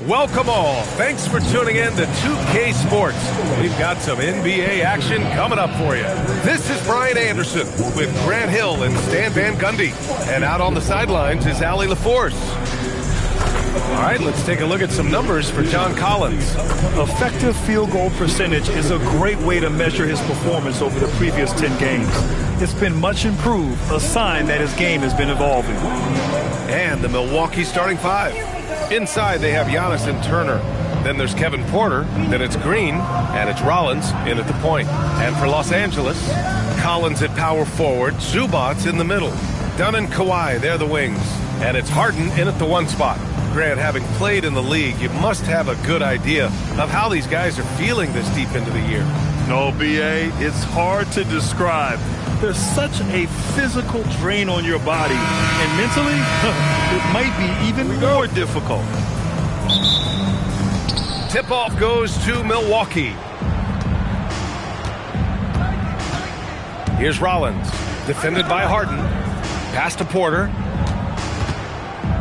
Welcome all. Thanks for tuning in to 2K Sports. We've got some NBA action coming up for you. This is Brian Anderson with Grant Hill and Stan Van Gundy. And out on the sidelines is Allie LaForce. All right, let's take a look at some numbers for John Collins. Effective field goal percentage is a great way to measure his performance over the previous 10 games. It's been much improved, a sign that his game has been evolving. And the Milwaukee starting five. Inside, they have Giannis and Turner. Then there's Kevin Porter. Then it's Green. And it's Rollins in at the point. And for Los Angeles, Collins at power forward. Zubats in the middle. Dunn and Kawhi, they're the wings. And it's Harden in at the one spot. Grant, having played in the league, you must have a good idea of how these guys are feeling this deep into the year. No, B.A., it's hard to describe. There's such a physical drain on your body, and mentally, it might be even more difficult. Tip-off goes to Milwaukee. Here's Rollins, defended by Harden. Pass to Porter.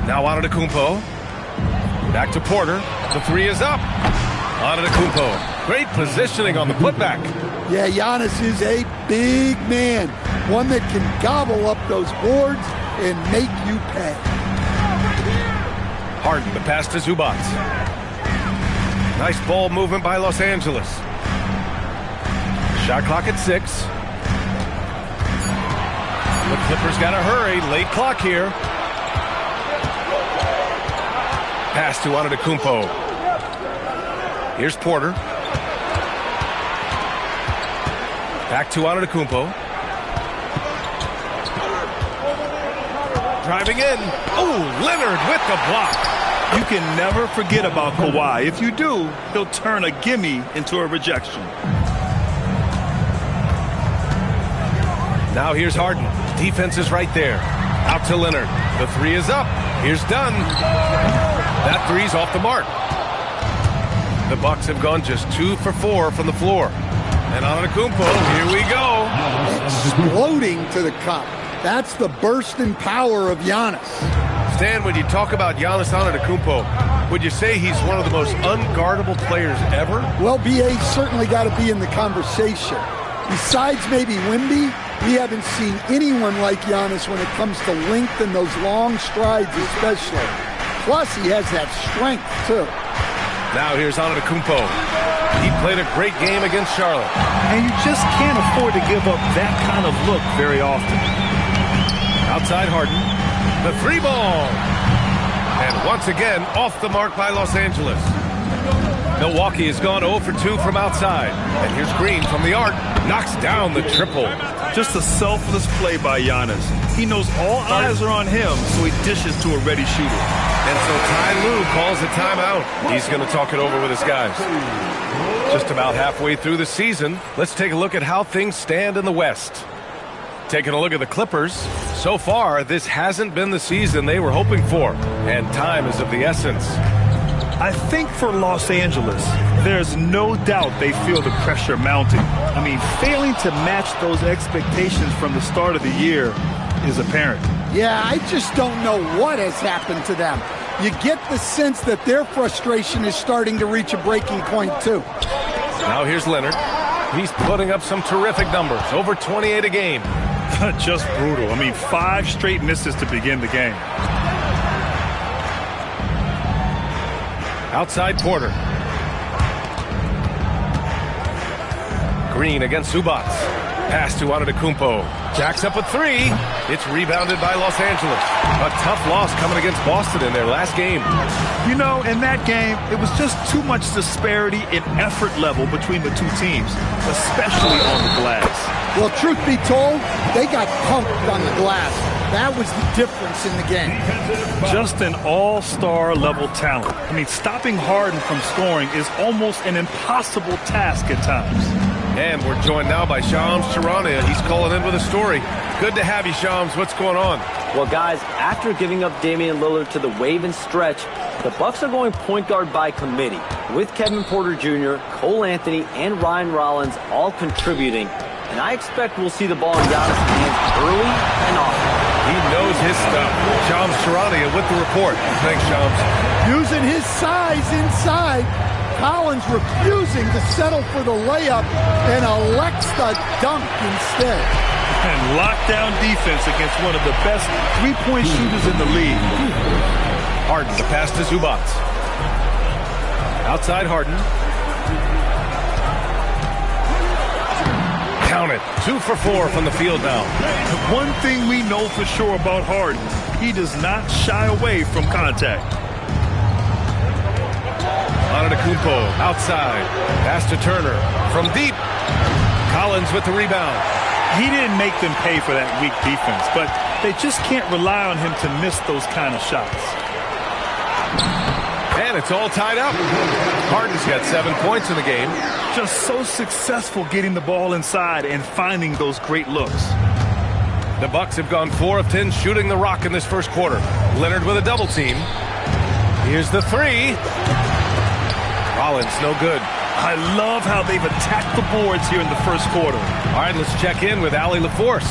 Now Antetokounmpo. Back to Porter. The three is up. Antetokounmpo. Great positioning on the putback. Yeah, Giannis is a big man. One that can gobble up those boards and make you pay. Harden, the pass to Zubats. Nice ball movement by Los Angeles. Shot clock at 6. The Clippers got to hurry. Late clock here. Pass to Antetokounmpo. Here's Porter. Back to Antetokounmpo. Driving in. Oh, Leonard with the block. You can never forget about Kawhi. If you do, he'll turn a gimme into a rejection. Now here's Harden. Defense is right there. Out to Leonard. The three is up. Here's Dunn. That three's off the mark. The Bucks have gone just 2 for 4 from the floor. And Antetokounmpo, here we go. Exploding to the cup. That's the burst in power of Giannis. Stan, when you talk about Giannis Antetokounmpo, would you say he's one of the most unguardable players ever? Well, B.A. certainly got to be in the conversation. Besides maybe Wemby, we haven't seen anyone like Giannis when it comes to length and those long strides especially. Plus, he has that strength, too. Now here's Antetokounmpo. He played a great game against Charlotte. And you just can't afford to give up that kind of look very often. Outside Harden. The three ball. And once again, off the mark by Los Angeles. Milwaukee has gone 0 for 2 from outside. And here's Green from the arc. Knocks down the triple. Just a selfless play by Giannis. He knows all eyes are on him, so he dishes to a ready shooter. And so Ty Lue calls a timeout. He's going to talk it over with his guys. Just about halfway through the season, let's take a look at how things stand in the West. Taking a look at the Clippers, so far this hasn't been the season they were hoping for, and time is of the essence. I think for Los Angeles, there's no doubt they feel the pressure mounting. I mean, failing to match those expectations from the start of the year is apparent. Yeah, I just don't know what has happened to them. You get the sense that their frustration is starting to reach a breaking point, too. Now here's Leonard. He's putting up some terrific numbers, over 28 a game. Just brutal. I mean, 5 straight misses to begin the game. Outside Porter. Green against Zubats. Pass to Antetokounmpo. Jacks up a 3. It's rebounded by Los Angeles. A tough loss coming against Boston in their last game. You know, in that game, it was just too much disparity in effort level between the two teams, especially on the glass. Well, truth be told, they got pumped on the glass. That was the difference in the game. Just an all-star level talent. I mean, stopping Harden from scoring is almost an impossible task at times. And we're joined now by Shams Charania. He's calling in with a story. Good to have you, Shams. What's going on? Well, guys, after giving up Damian Lillard to the wave and stretch, the Bucks are going point guard by committee, with Kevin Porter Jr., Cole Anthony, and Ryan Rollins all contributing. And I expect we'll see the ball in Giannis' hands early and often. He knows his stuff. Shams Charania with the report. Thanks, Shams. Using his size inside. Collins refusing to settle for the layup and elects the dunk instead. And lockdown defense against one of the best three-point shooters in the league. Harden, the pass to Zubac. Outside Harden. Count it. 2 for 4 from the field now. The one thing we know for sure about Harden, he does not shy away from contact. Antetokounmpo outside. Pass to Turner from deep. Collins with the rebound. He didn't make them pay for that weak defense, but they just can't rely on him to miss those kind of shots. And it's all tied up. Harden's got 7 points in the game. Just so successful getting the ball inside and finding those great looks. The Bucks have gone 4 of 10 shooting the rock in this first quarter. Leonard with a double team. Here's the 3. Rollins, no good. I love how they've attacked the boards here in the first quarter. All right, let's check in with Allie LaForce.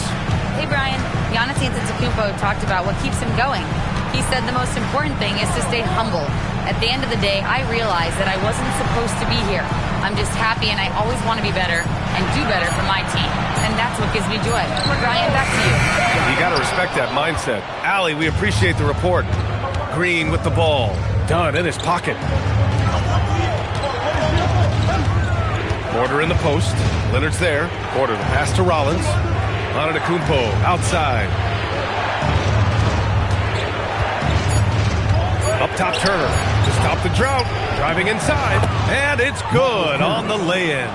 Hey, Brian. Giannis Antetokounmpo talked about what keeps him going. He said the most important thing is to stay humble. At the end of the day, I realized that I wasn't supposed to be here. I'm just happy, and I always want to be better and do better for my team. And that's what gives me joy. Brian, back to you. You got to respect that mindset. Allie, we appreciate the report. Green with the ball. Dunn in his pocket. Porter in the post. Leonard's there. Porter, the pass to Rollins. Antetokounmpo outside. Up top, Turner to stop the drought. Driving inside. And it's good on the lay-in.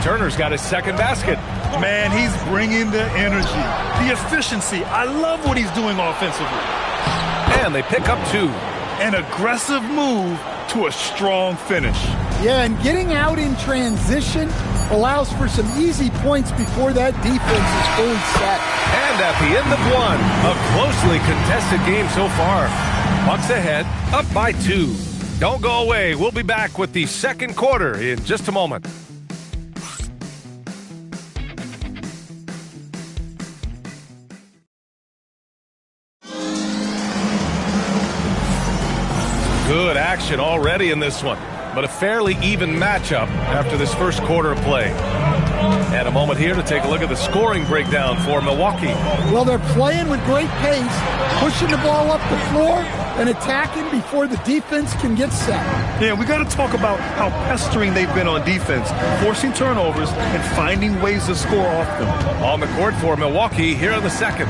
Turner's got his second basket. Man, he's bringing the energy, the efficiency. I love what he's doing offensively. And they pick up 2. An aggressive move to a strong finish. Yeah, and getting out in transition allows for some easy points before that defense is fully set. And at the end of 1, a closely contested game so far. Bucks ahead, up by 2. Don't go away. We'll be back with the second quarter in just a moment. Good action already in this one, but a fairly even matchup after this first quarter of play. And a moment here to take a look at the scoring breakdown for Milwaukee. Well, they're playing with great pace, pushing the ball up the floor and attacking before the defense can get set. Yeah, we got to talk about how pestering they've been on defense, forcing turnovers and finding ways to score off them. On the court for Milwaukee here in the second.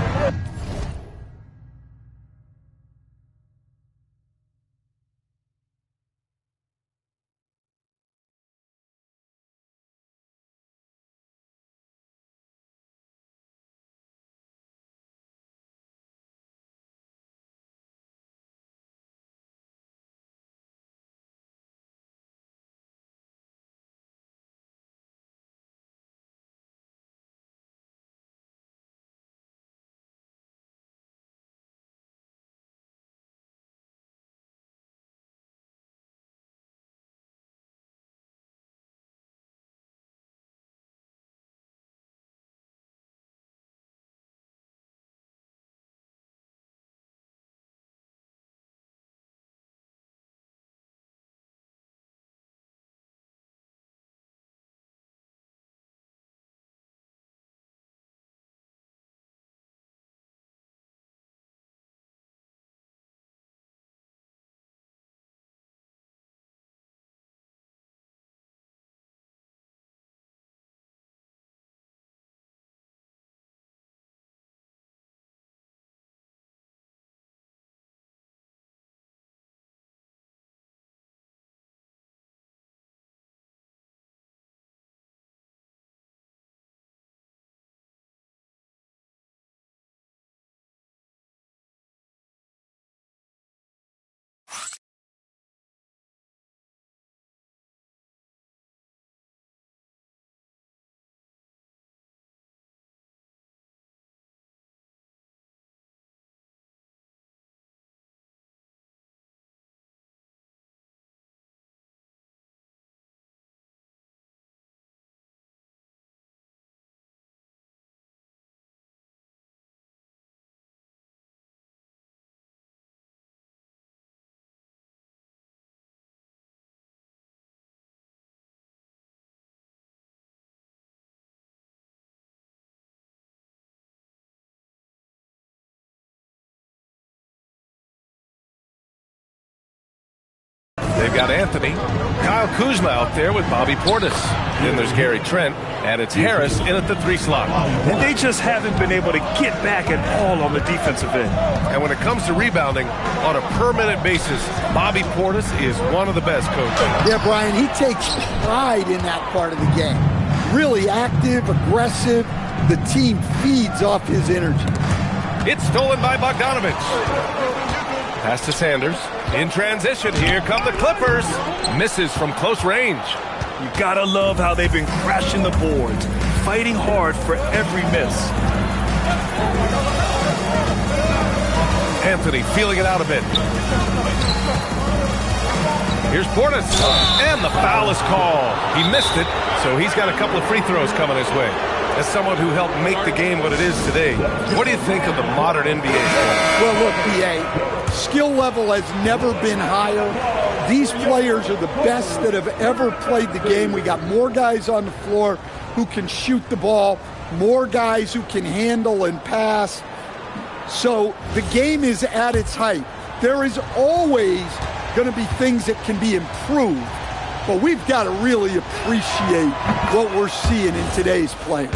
got Anthony. Kyle Kuzma out there with Bobby Portis. Then there's Gary Trent, and it's Harris in at the 3 slot. And they just haven't been able to get back at all on the defensive end. And when it comes to rebounding, on a per-minute basis, Bobby Portis is one of the best, Coach. Yeah, Brian, he takes pride in that part of the game. Really active, aggressive. The team feeds off his energy. It's stolen by Bogdanovich. Pass to Sanders. In transition, here come the Clippers. Misses from close range. You gotta love how they've been crashing the boards, fighting hard for every miss. Anthony feeling it out a bit. Here's Portis, and the foul is called. He missed it, so he's got a couple of free throws coming his way. As someone who helped make the game what it is today, what do you think of the modern NBA? Well, look, BA, skill level has never been higher. These players are the best that have ever played the game. We got more guys on the floor who can shoot the ball, more guys who can handle and pass. So the game is at its height. There is always going to be things that can be improved, but we've got to really appreciate what we're seeing in today's players.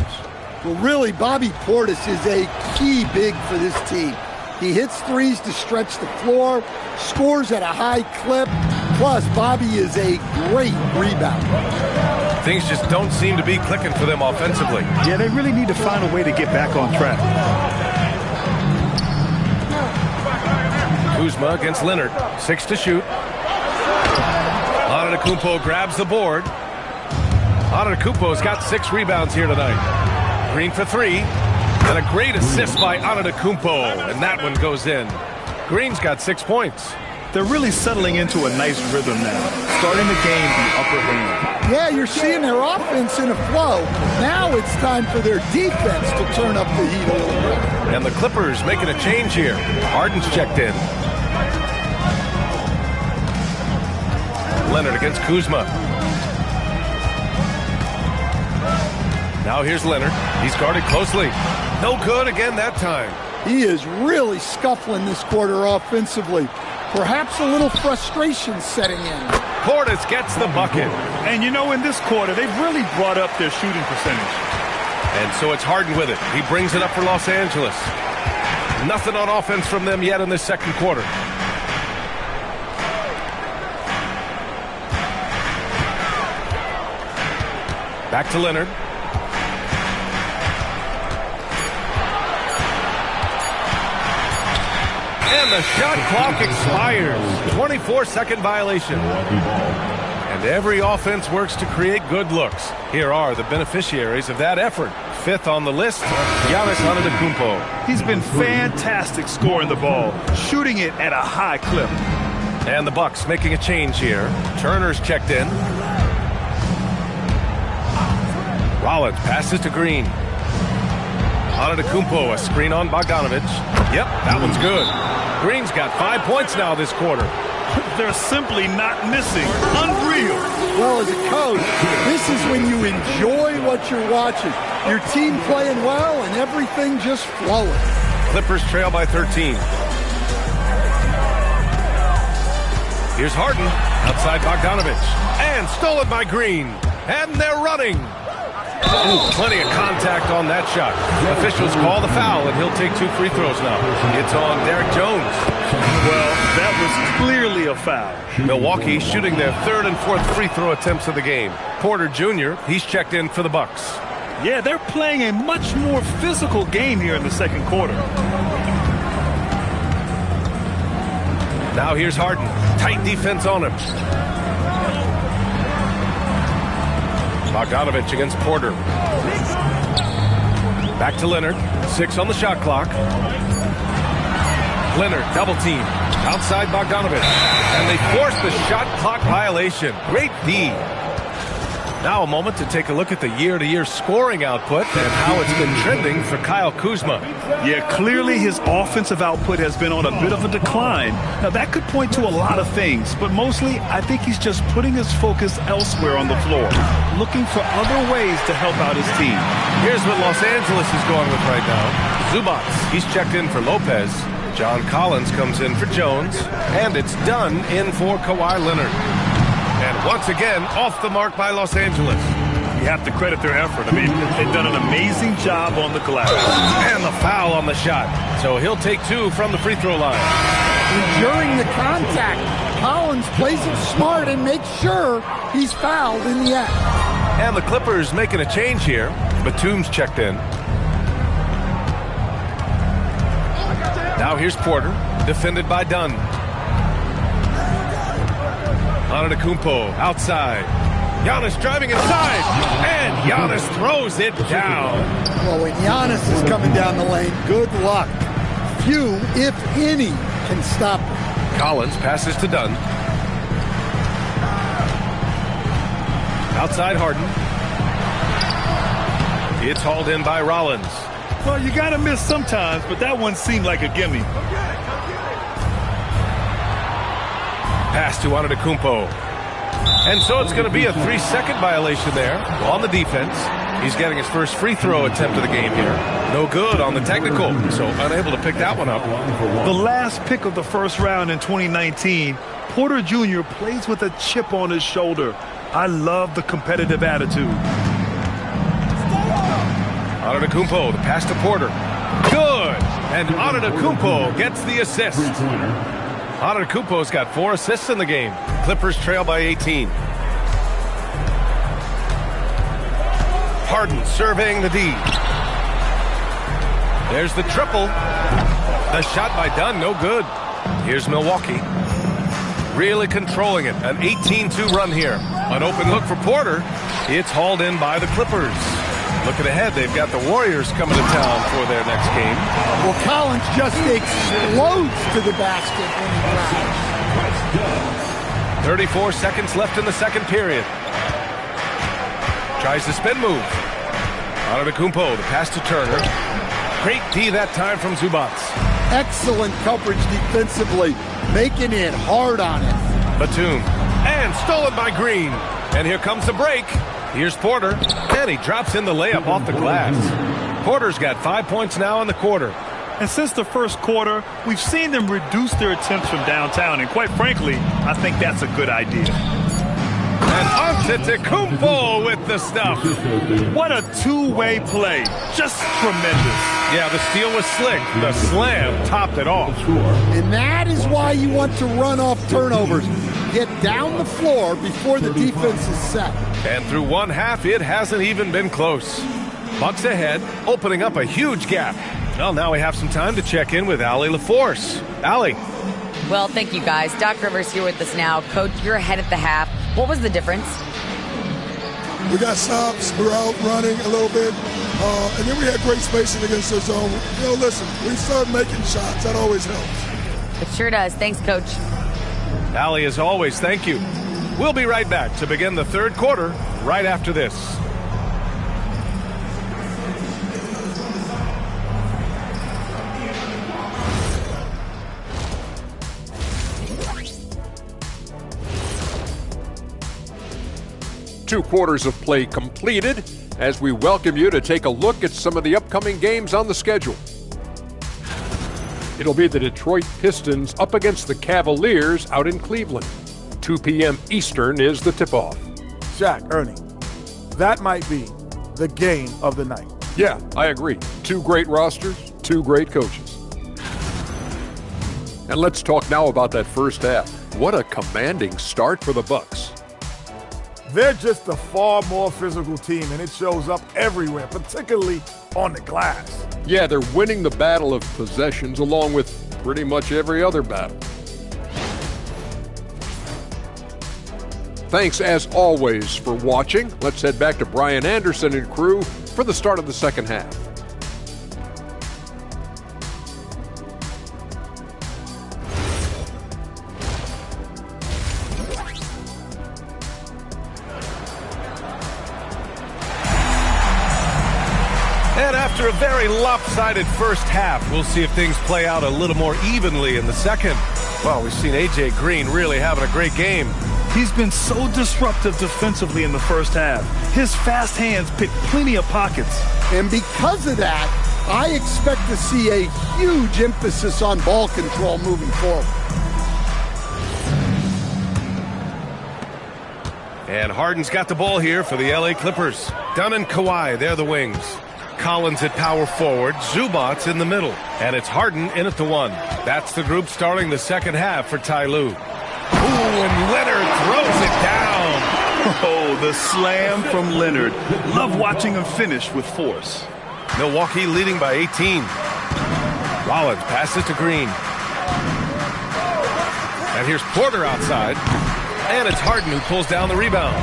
Well, really, Bobby Portis is a key big for this team. He hits threes to stretch the floor, scores at a high clip, plus Bobby is a great rebounder. Things just don't seem to be clicking for them offensively. Yeah, they really need to find a way to get back on track. Kuzma against Leonard, 6 to shoot. Antetokounmpo grabs the board. Antetokounmpo's got 6 rebounds here tonight. Green for 3, and a great assist by Antetokounmpo, and that one goes in. Green's got 6 points. They're really settling into a nice rhythm now, starting the game the upper hand. Yeah, you're seeing their offense in a flow. Now it's time for their defense to turn up the heat a little bit. And the Clippers making a change here. Harden's checked in. Leonard against Kuzma. Now here's Leonard. He's guarded closely. No good again that time. He is really scuffling this quarter offensively. Perhaps a little frustration setting in. Portis gets the bucket. And you know, in this quarter, they've really brought up their shooting percentage. And so it's Harden with it. He brings it up for Los Angeles. Nothing on offense from them yet in this second quarter. Back to Leonard. And the shot clock expires. 24-second violation. And every offense works to create good looks. Here are the beneficiaries of that effort. 5th on the list, Giannis Antetokounmpo. He's been fantastic scoring the ball, shooting it at a high clip. And the Bucks making a change here. Turner's checked in. Rollins passes to Green. Antetokounmpo, a screen on Bogdanovich. Yep, that one's good. Green's got 5 points now this quarter. They're simply not missing. Unreal. Well, as a coach, this is when you enjoy what you're watching. Your team playing well and everything just flowing. Clippers trail by 13. Here's Harden outside Bogdanovich. And stolen by Green. And they're running. Ooh, plenty of contact on that shot. Officials call the foul, and he'll take 2 free throws now. It's on Derek Jones. Well, that was clearly a foul. Milwaukee shooting their 3rd and 4th free throw attempts of the game. Porter Jr., he's checked in for the Bucks. Yeah, they're playing a much more physical game here in the second quarter. Now here's Harden. Tight defense on him. Bogdanovich against Porter. Back to Leonard. 6 on the shot clock. Leonard double team. Outside Bogdanovich. And they force the shot clock violation. Great D. Now a moment to take a look at the year-to-year scoring output and how it's been trending for Kyle Kuzma. Yeah, clearly his offensive output has been on a bit of a decline. Now that could point to a lot of things, but mostly I think he's just putting his focus elsewhere on the floor, looking for other ways to help out his team. Here's what Los Angeles is going with right now. Zubats, he's checked in for Lopez. John Collins comes in for Jones, and it's done in for Kawhi Leonard. And once again, off the mark by Los Angeles. You have to credit their effort. I mean, they've done an amazing job on the glass. And the foul on the shot. So he'll take 2 from the free throw line. Enduring the contact, Collins plays it smart and makes sure he's fouled in the act. And the Clippers making a change here. Batum's checked in. Now here's Porter, defended by Dunn. Antetokounmpo outside. Giannis driving inside, and Giannis throws it down. Well, when Giannis is coming down the lane, good luck. Few, if any, can stop him. Collins passes to Dunn. Outside Harden. It's hauled in by Rollins. Well, you got to miss sometimes, but that one seemed like a gimme. Pass to Antetokounmpo. And so it's going to be a 3-second violation there on the defense. He's getting his first free throw attempt of the game here. No good on the technical, so unable to pick that one up. The last pick of the first round in 2019, Porter Jr. plays with a chip on his shoulder. I love the competitive attitude. Antetokounmpo, the pass to Porter. Good! And Antetokounmpo gets the assist. Antetokounmpo's got 4 assists in the game. Clippers trail by 18. Harden surveying the D. There's the triple. The shot by Dunn, no good. Here's Milwaukee. Really controlling it. An 18-2 run here. An open look for Porter. It's hauled in by the Clippers. Looking ahead, they've got the Warriors coming to town for their next game. Well, Collins just explodes to the basket when he drives. 34 seconds left in the second period. Tries the spin move. Antetokounmpo, the pass to Turner. Great D that time from Zubac. Excellent coverage defensively, making it hard on it. Batum. And stolen by Green. And here comes the break. Here's Porter, and he drops in the layup off the glass. Porter's got 5 points now in the quarter. And since the first quarter, we've seen them reduce their attempts from downtown, and quite frankly, I think that's a good idea. And Antetokounmpo with the stuff. What a two-way play. Just tremendous. Yeah, the steal was slick. The slam topped it off. And that is why you want to run off turnovers. Get down the floor before the defense is set. And through one half, it hasn't even been close. Bucks ahead, opening up a huge gap. Well, now we have some time to check in with Allie LaForce. Allie. Well, thank you, guys. Doc Rivers here with us now. Coach, you're ahead at the half. What was the difference? We got stops. We were out running a little bit. And then we had great spacing against their zone. You know, listen, we started making shots. That always helps. It sure does. Thanks, Coach. Allie, as always, thank you. We'll be right back to begin the third quarter right after this. Two quarters of play completed as we welcome you to take a look at some of the upcoming games on the schedule. It'll be the Detroit Pistons up against the Cavaliers out in Cleveland. 2 p.m. Eastern is the tip-off. Shaq, Ernie, that might be the game of the night. Yeah, I agree. Two great rosters, two great coaches. And let's talk now about that first half. What a commanding start for the Bucks. They're just a far more physical team, and it shows up everywhere, particularly on the glass. Yeah, they're winning the battle of possessions along with pretty much every other battle. Thanks, as always, for watching. Let's head back to Brian Anderson and crew for the start of the second half. And after a very lopsided first half, we'll see if things play out a little more evenly in the second. Well, we've seen A.J. Green really having a great game. He's been so disruptive defensively in the first half. His fast hands pick plenty of pockets. And because of that, I expect to see a huge emphasis on ball control moving forward. And Harden's got the ball here for the LA Clippers. Dunn and Kawhi, they're the wings. Collins at power forward, Zubac's in the middle. And it's Harden in at the 1. That's the group starting the second half for Ty Lue. Ooh, and Leonard throws it down. Oh, the slam from Leonard. Love watching him finish with force. Milwaukee leading by 18. Rollins passes to Green. And here's Porter outside. And it's Harden who pulls down the rebound.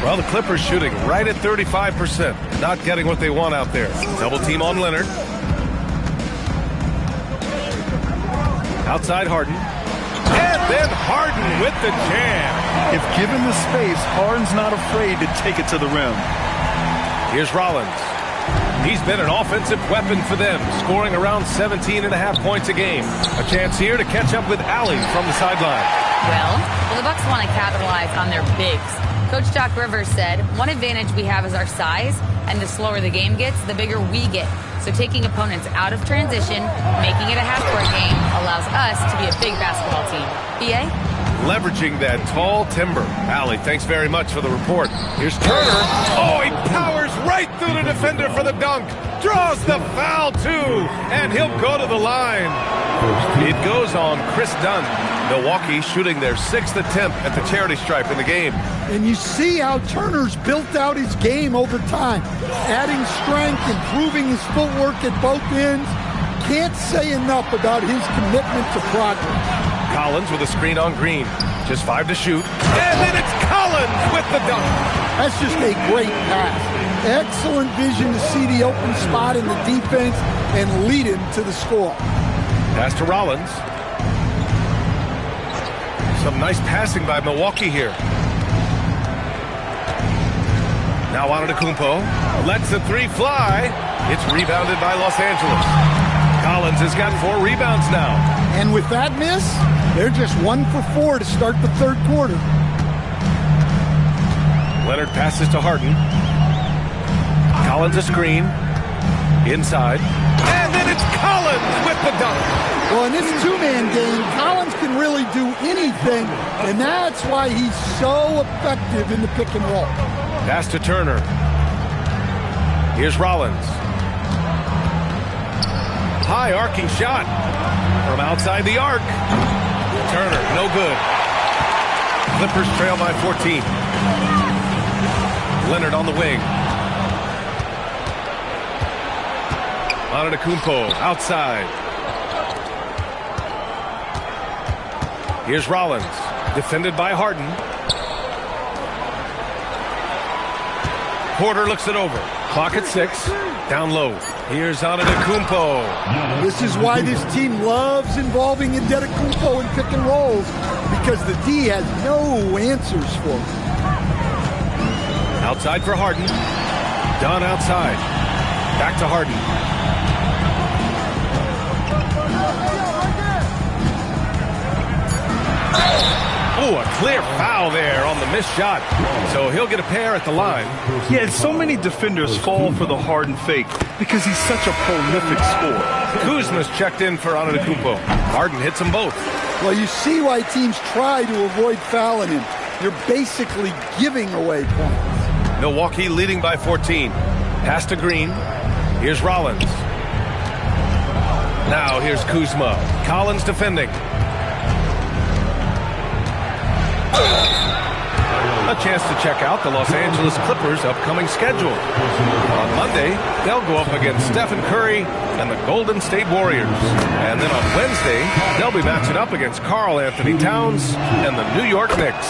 Well, the Clippers shooting right at 35%. Not getting what they want out there. Double team on Leonard. Outside Harden. And then Harden with the jam. If given the space, Harden's not afraid to take it to the rim. Here's Rollins. He's been an offensive weapon for them, scoring around 17.5 points a game. A chance here to catch up with Allie from the sideline. Well, the Bucks want to capitalize on their bigs. Coach Doc Rivers said, one advantage we have is our size, and the slower the game gets, the bigger we get. So taking opponents out of transition, making it a half-court game, allows us to be a big basketball team. BA? Leveraging that tall timber. Allie, thanks very much for the report. Here's Turner. Oh, he powers right through the defender for the dunk. Draws the foul, too. And he'll go to the line. It goes on Chris Dunn. Milwaukee shooting their 6th attempt at the charity stripe in the game. And you see how Turner's built out his game over time. Adding strength, improving his footwork at both ends. Can't say enough about his commitment to progress. Collins with a screen on Green. Just 5 to shoot. And then it's Collins with the dunk. That's just a great pass. Excellent vision to see the open spot in the defense and lead him to the score. Pass to Rollins. Some nice passing by Milwaukee here. Now Antetokounmpo lets the 3 fly. It's rebounded by Los Angeles. Collins has got 4 rebounds now. And with that miss, they're just 1 for 4 to start the third quarter. Leonard passes to Harden. Collins a screen. Inside. And then it's Collins with the dunk. Well, in this two-man game, Collins can really do anything, and that's why he's so effective in the pick and roll. Pass to Turner. Here's Rollins. High arcing shot from outside the arc. Turner, no good. Clippers trail by 14. Leonard on the wing. Antetokounmpo outside. Here's Rollins, defended by Harden. Porter looks it over. Clock at 6. Down low. Here's Antetokounmpo. This is why this team loves involving Antetokounmpo in pick and rolls, because the D has no answers for him. Outside for Harden. Dunn outside. Back to Harden. Oh, a clear foul there on the missed shot. So he'll get a pair at the line. Yeah, so many defenders fall for the Harden fake because he's such a prolific scorer. Kuzma's checked in for Antetokounmpo. Harden hits them both. Well, you see why teams try to avoid fouling him. You're basically giving away points. Milwaukee leading by 14. Pass to Green. Here's Rollins. Now here's Kuzma. Collins defending. A chance to check out the Los Angeles Clippers' upcoming schedule. On Monday, they'll go up against Stephen Curry and the Golden State Warriors. And then on Wednesday, they'll be matching up against Karl Anthony Towns and the New York Knicks.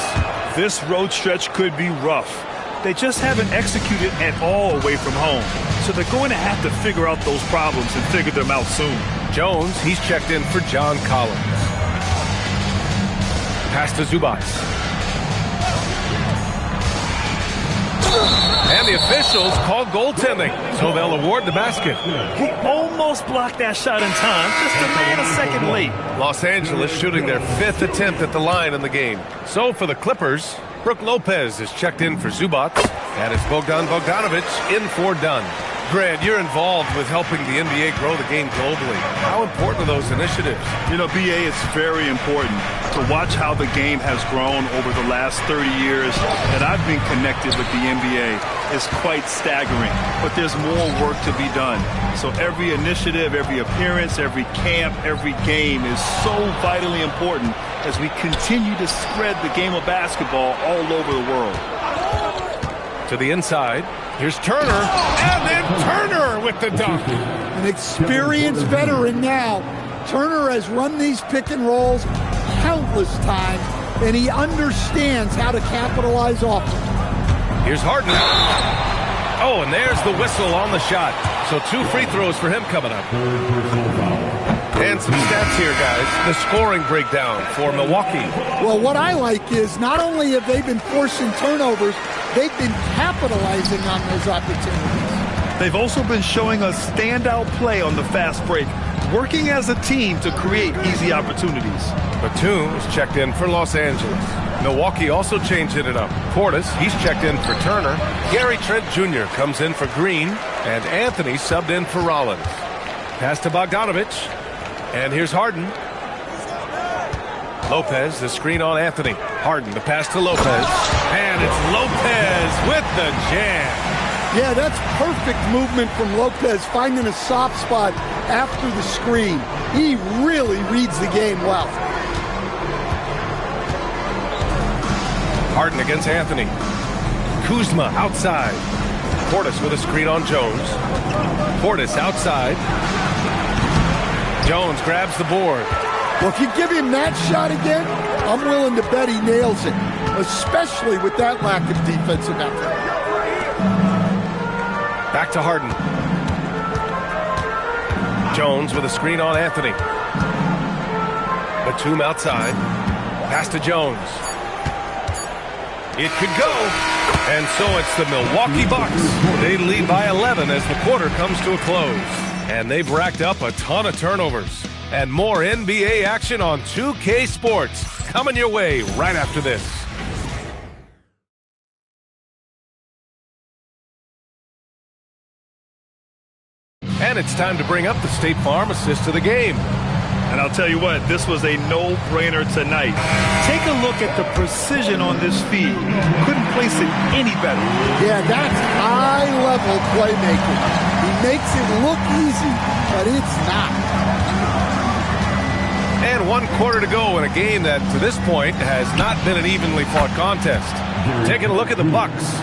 This road stretch could be rough. They just haven't executed at all away from home. So they're going to have to figure out those problems and figure them out soon. Jones, he's checked in for John Collins. Pass to Zubac. And the officials call goaltending, so they'll award the basket. He almost blocked that shot in time, just a nanosecond late. Los Angeles shooting their 5th attempt at the line in the game. So for the Clippers, Brook Lopez is checked in for Zubac, and it's Bogdan Bogdanovic in for Dunn. Grant, you're involved with helping the NBA grow the game globally. How important are those initiatives? You know, BA, it's very important to watch how the game has grown over the last 30 years that I've been connected with the NBA. Is quite staggering, but there's more work to be done. So every initiative, every appearance, every camp, every game is so vitally important as we continue to spread the game of basketball all over the world. To the inside. Here's Turner, and then Turner with the dunk. An experienced veteran now. Turner has run these pick and rolls countless times, and he understands how to capitalize off them. Here's Harden. Oh, and there's the whistle on the shot. So 2 free throws for him coming up. And some stats here, guys. The scoring breakdown for Milwaukee. Well, what I like is not only have they been forcing turnovers, they've been capitalizing on those opportunities. They've also been showing us standout play on the fast break, working as a team to create easy opportunities. Batum is checked in for Los Angeles. Milwaukee also changing it up. Portis, he's checked in for Turner. Gary Trent Jr. comes in for Green. And Anthony subbed in for Rollins. Pass to Bogdanovich. And here's Harden. Lopez, the screen on Anthony. Harden, the pass to Lopez. And it's Lopez with the jam. Yeah, that's perfect movement from Lopez, finding a soft spot after the screen. He really reads the game well. Harden against Anthony. Kuzma outside. Portis with a screen on Jones. Portis outside. Jones grabs the board. Well, if you give him that shot again, I'm willing to bet he nails it, especially with that lack of defensive effort. Back to Harden. Jones with a screen on Anthony. Batum outside. Pass to Jones. It could go. And so it's the Milwaukee Bucks. They lead by 11 as the quarter comes to a close. And they've racked up a ton of turnovers. And more NBA action on 2K Sports coming your way right after this. And it's time to bring up the State Farm assist to the game. And I'll tell you what, this was a no-brainer tonight. Take a look at the precision on this feed. Couldn't place it any better. Yeah, that's high-level playmaking. He makes it look easy, but it's not. And 1 quarter to go in a game that, to this point, has not been an evenly fought contest. Taking a look at the Bucks.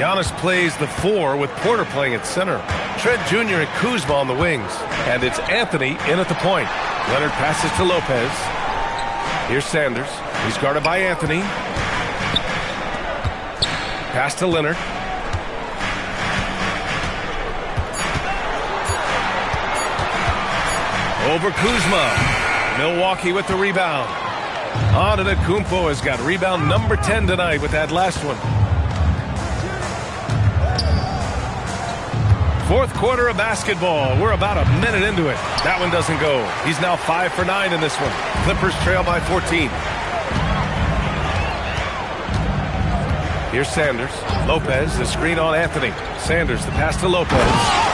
Giannis plays the 4 with Porter playing at center. Trent Jr. and Kuzma on the wings. And it's Anthony in at the point. Leonard passes to Lopez. Here's Sanders. He's guarded by Anthony. Pass to Leonard. Over Kuzma. Milwaukee with the rebound. Antetokounmpo has got rebound number 10 tonight with that last one. 4th quarter of basketball. We're about a minute into it. That one doesn't go. He's now 5 for 9 in this one. Clippers trail by 14. Here's Sanders. Lopez, the screen on Anthony. Sanders, the pass to Lopez.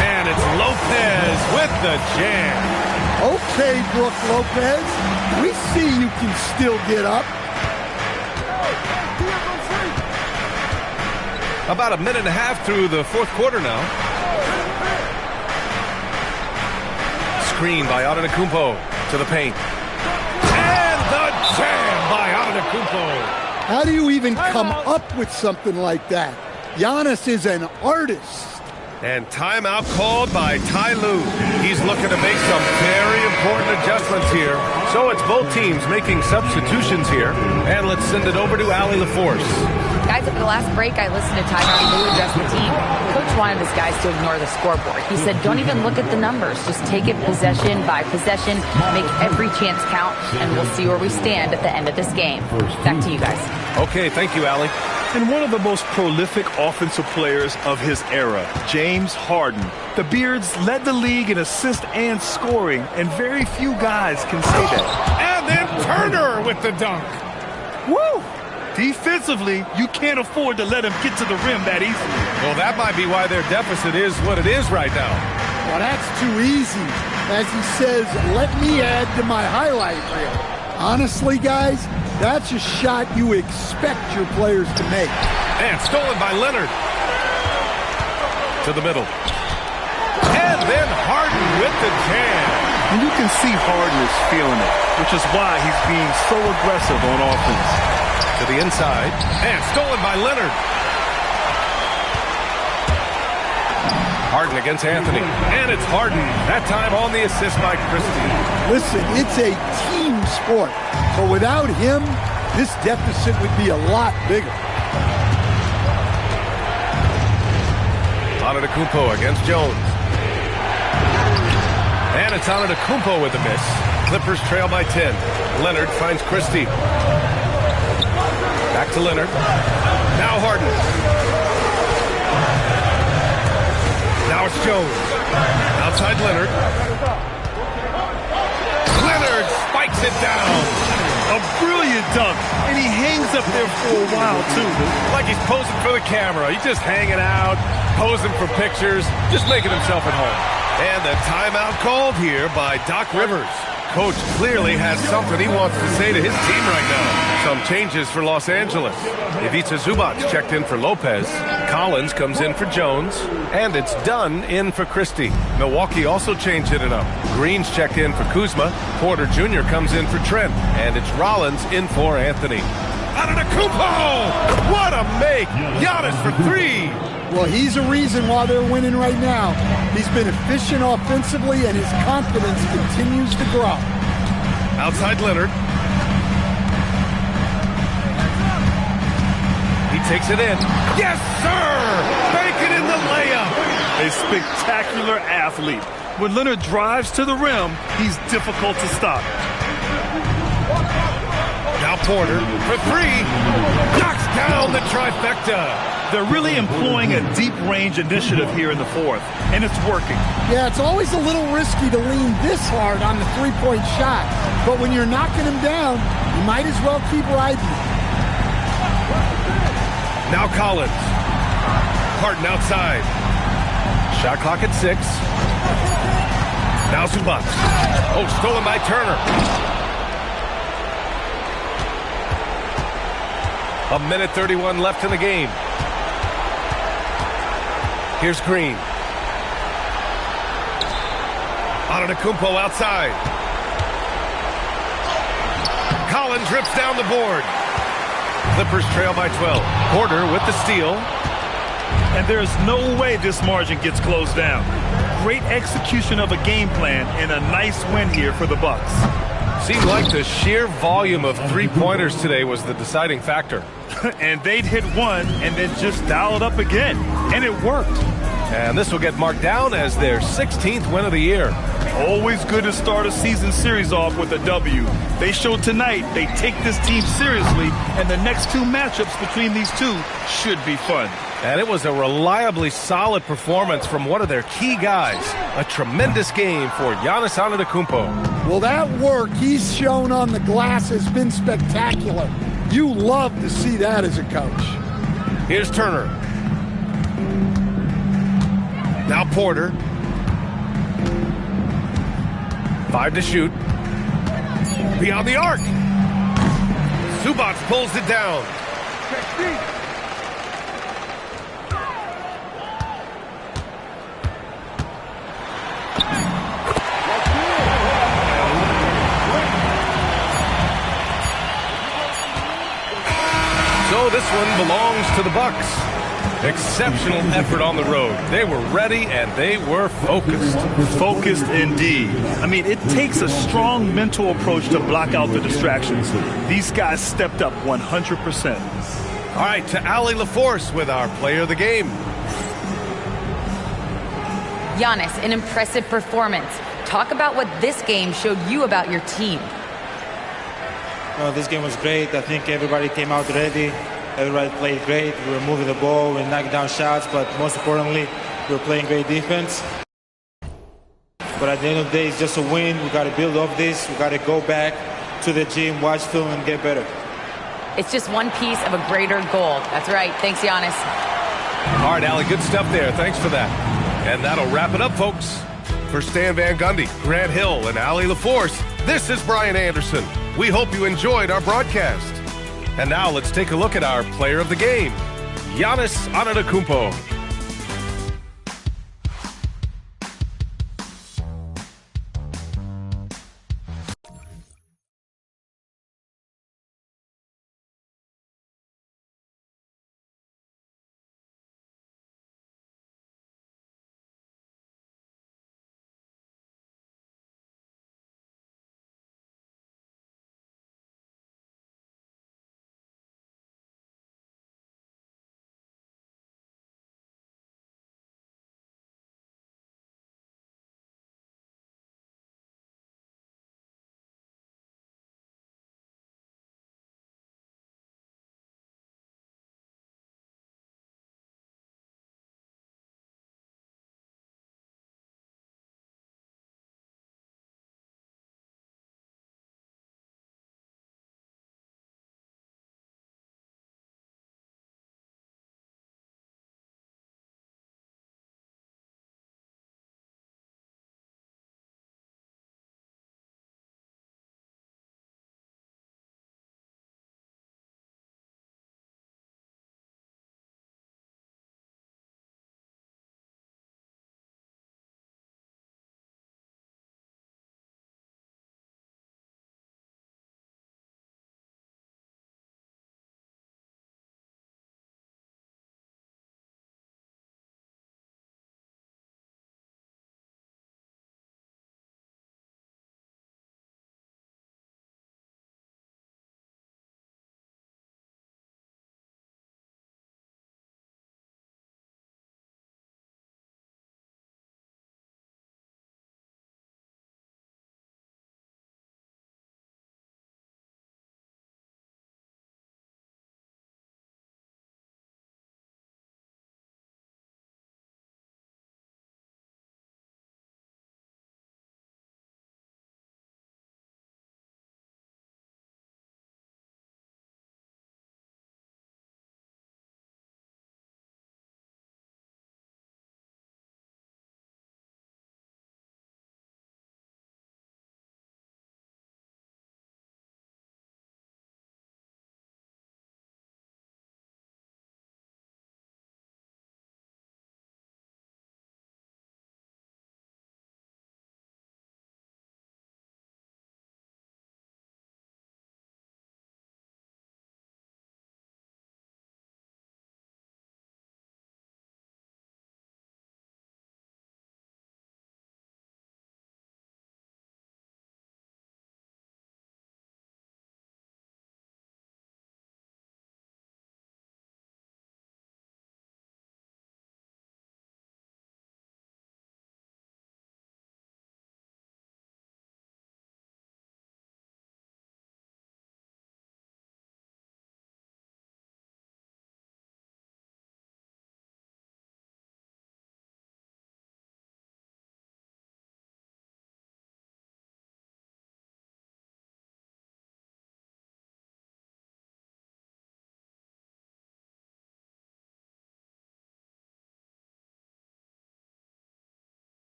And it's Lopez with the jam. Okay, Brook Lopez. We see you can still get up. About a minute and a half through the 4th quarter now. Screen by Antetokounmpo to the paint. And the jam by Antetokounmpo. How do you even come up with something like that? Giannis is an artist. And timeout called by Ty Lue. He's looking to make some very important adjustments here. So it's both teams making substitutions here. And let's send it over to Allie LaForce. Guys, over the last break, I listened to Tyronn Lue address the team. Coach wanted his guys to ignore the scoreboard. He said, don't even look at the numbers. Just take it possession by possession, make every chance count, and we'll see where we stand at the end of this game. Back to you guys. Okay, thank you, Allie. And one of the most prolific offensive players of his era, James Harden. The Beards led the league in assists and scoring, and very few guys can say that. And then Turner with the dunk. Woo! Defensively, you can't afford to let him get to the rim that easily. Well, that might be why their deficit is what it is right now. Well, that's too easy. As he says, let me add to my highlight reel. Honestly, guys, that's a shot you expect your players to make. And stolen by Leonard. To the middle. And then Harden with the jam. And you can see Harden is feeling it, which is why he's being so aggressive on offense. To the inside. And stolen by Leonard. Harden against Anthony. And it's Harden. That time on the assist by Christie. Listen, it's a team sport. But without him, this deficit would be a lot bigger. Antetokounmpo against Jones. And it's Antetokounmpo with the miss. Clippers trail by 10. Leonard finds Christie. Back to Leonard. Now Harden. Now it's Jones. Outside Leonard. Leonard spikes it down. A brilliant dunk, and he hangs up there for a while, too. Like he's posing for the camera. He's just hanging out, posing for pictures, just making himself at home. And the timeout called here by Doc Rivers. Coach clearly has something he wants to say to his team right now. Some changes for Los Angeles. Ivica Zubac checked in for Lopez. Collins comes in for Jones. And it's Dunn in for Christie. Milwaukee also changed it up. Green's checked in for Kuzma. Porter Jr. comes in for Trent. And it's Rollins in for Anthony. Antetokounmpo! What a make! Giannis for three! Well, he's a reason why they're winning right now. He's been efficient offensively, and his confidence continues to grow. Outside Leonard. He takes it in. Yes, sir! Make it in the layup! A spectacular athlete. When Leonard drives to the rim, he's difficult to stop. Now Porter for three. Knocks down the trifecta. They're really employing a deep-range initiative here in the fourth, and it's working. Yeah, it's always a little risky to lean this hard on the three-point shot. But when you're knocking him down, you might as well keep riding. Now Collins. Harden outside. Shot clock at 6. Now Zubac. Oh, stolen by Turner. A minute 31 left in the game. Here's Green. Antetokounmpo outside. Collins rips down the board. Clippers trail by 12. Porter with the steal. And there's no way this margin gets closed down. Great execution of a game plan and a nice win here for the Bucks. Seemed like the sheer volume of three-pointers today was the deciding factor. And they'd hit one and then just dial it up again. And it worked. And this will get marked down as their 16th win of the year. Always good to start a season series off with a W. They showed tonight they take this team seriously, and the next two matchups between these two should be fun. And it was a reliably solid performance from one of their key guys. A tremendous game for Giannis Antetokounmpo. Well, that work he's shown on the glass has been spectacular. You love to see that as a coach. Here's Turner. Now Porter. 5 to shoot. Beyond the arc. Zubac pulls it down. So this one belongs to the Bucks. Exceptional effort on the road. They were ready and they were focused. Focused indeed. I mean, it takes a strong mental approach to block out the distractions. These guys stepped up 100%. All right, to Allie LaForce with our player of the game. Giannis, an impressive performance. Talk about what this game showed you about your team. This game was great. I think everybody came out ready. Everybody played great. We were moving the ball, we were knocking down shots, but most importantly, we were playing great defense. But at the end of the day, it's just a win. We got to build off this. We got to go back to the gym, watch film, and get better. It's just one piece of a greater goal. That's right. Thanks, Giannis. All right, Allie, good stuff there. Thanks for that. And that'll wrap it up, folks. For Stan Van Gundy, Grant Hill, and Allie LaForce, this is Brian Anderson. We hope you enjoyed our broadcast. And now let's take a look at our player of the game, Giannis Antetokounmpo.